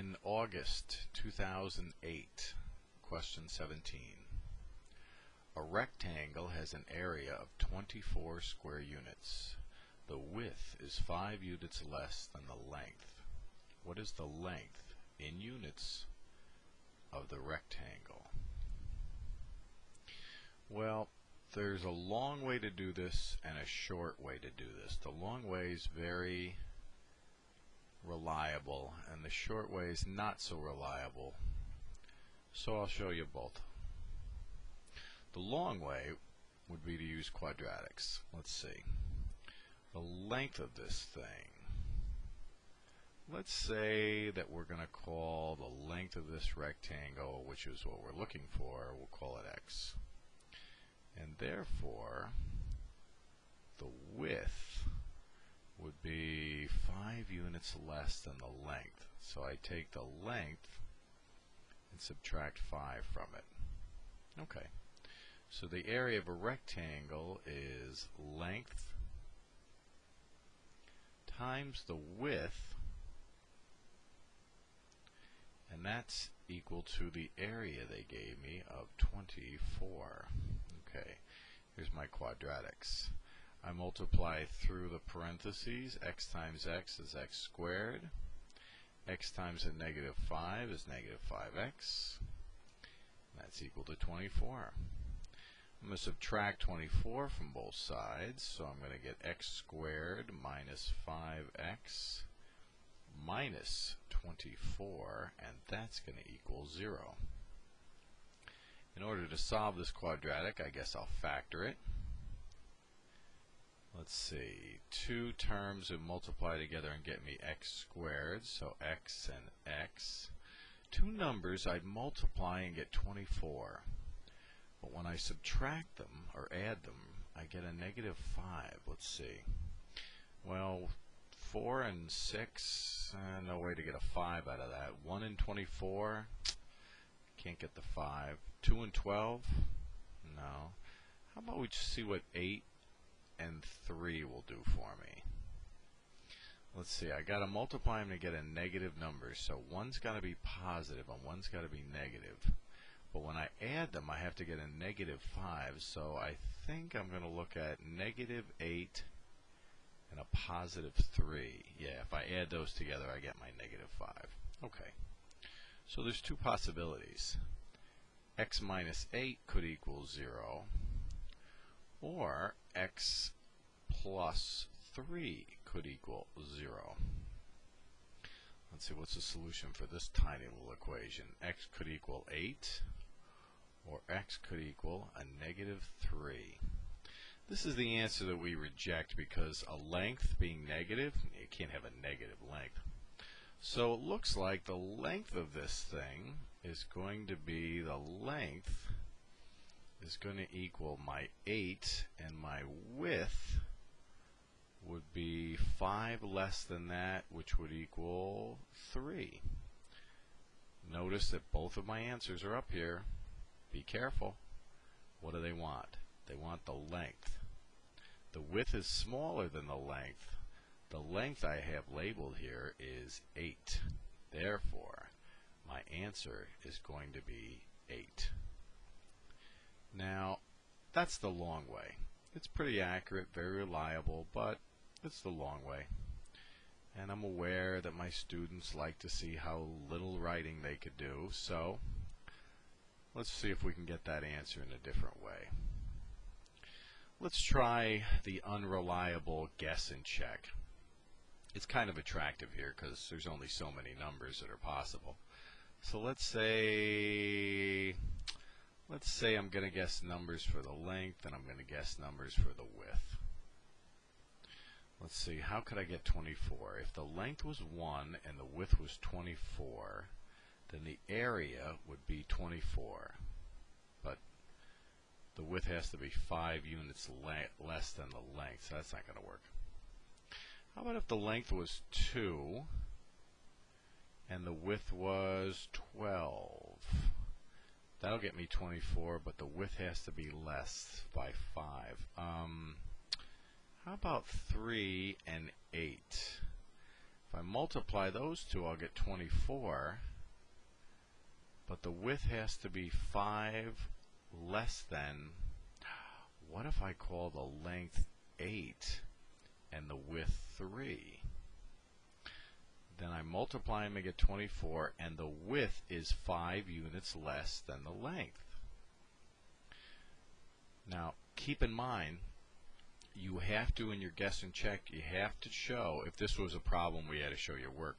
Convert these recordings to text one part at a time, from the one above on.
In August 2008, question 17. A rectangle has an area of 24 square units. The width is 5 units less than the length. What is the length in units of the rectangle? Well, there's a long way to do this and a short way to do this. The long way is very reliable and the short way is not so reliable. So I'll show you both. The long way would be to use quadratics. Let's see. The length of this thing. Let's say that we're going to call the length of this rectangle, which is what we're looking for, we'll call it x. And therefore, the width would be 5 units less than the length. So I take the length and subtract 5 from it. Okay. So the area of a rectangle is length times the width, and that's equal to the area they gave me of 24. Okay, here's my quadratics. I multiply through the parentheses. X times x is x squared. X times a negative 5 is negative 5x. That's equal to 24. I'm going to subtract 24 from both sides, so I'm going to get x squared minus 5x minus 24, and that's going to equal 0. In order to solve this quadratic, I guess I'll factor it. Let's see, two terms would multiply together and get me x squared, so x and x. Two numbers I'd multiply and get 24. But when I subtract them, or add them, I get a negative 5. Let's see. Well, 4 and 6, no way to get a 5 out of that. 1 and 24, can't get the 5. 2 and 12, no. How about we just see what 8 and 3 will do for me? Let's see, I got to multiply them to get a negative number, so one's got to be positive and one's got to be negative. But when I add them, I have to get a negative 5, so I think I'm going to look at negative 8 and a positive 3. Yeah, if I add those together, I get my negative 5. Okay, so there's two possibilities. X minus 8 could equal 0, or x plus 3 could equal 0. Let's see, what's the solution for this tiny little equation? X could equal 8, or x could equal a negative 3. This is the answer that we reject because a length being negative, you can't have a negative length. So it looks like the length of this thing is going to be, the length is going to equal my 8, and my width would be 5 less than that, which would equal 3. Notice that both of my answers are up here. Be careful. What do they want? They want the length. The width is smaller than the length. The length I have labeled here is 8. Therefore, my answer is going to be 8. Now, that's the long way. It's pretty accurate, very reliable, but it's the long way. And I'm aware that my students like to see how little writing they could do, so let's see if we can get that answer in a different way. Let's try the unreliable guess and check. It's kind of attractive here because there's only so many numbers that are possible. So let's say I'm going to guess numbers for the length and I'm going to guess numbers for the width. Let's see, how could I get 24? If the length was 1 and the width was 24, then the area would be 24. But the width has to be 5 units less than the length, so that's not going to work. How about if the length was 2 and the width was 12? That'll get me 24, but the width has to be less by 5. How about 3 and 8? If I multiply those two, I'll get 24. But the width has to be 5 less than. What if I call the length 8 and the width 3? Then I multiply them and get 24, and the width is 5 units less than the length. Now, keep in mind, you have to, in your guess and check, you have to show, if this was a problem where you had to show your work,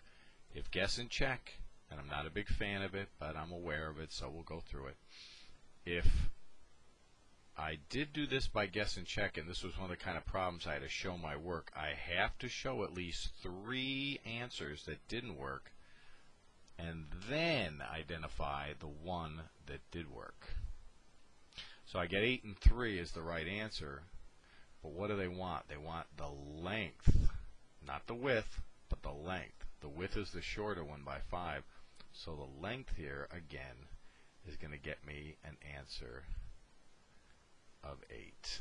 if guess and check, and I'm not a big fan of it, but I'm aware of it, so we'll go through it. If I did do this by guess and check, and this was one of the kind of problems I had to show my work, I have to show at least 3 answers that didn't work, and then identify the one that did work. So I get 8 and 3 is the right answer, but what do they want? They want the length, not the width, but the length. The width is the shorter one by 5, so the length here, again, is going to get me an answer of 8.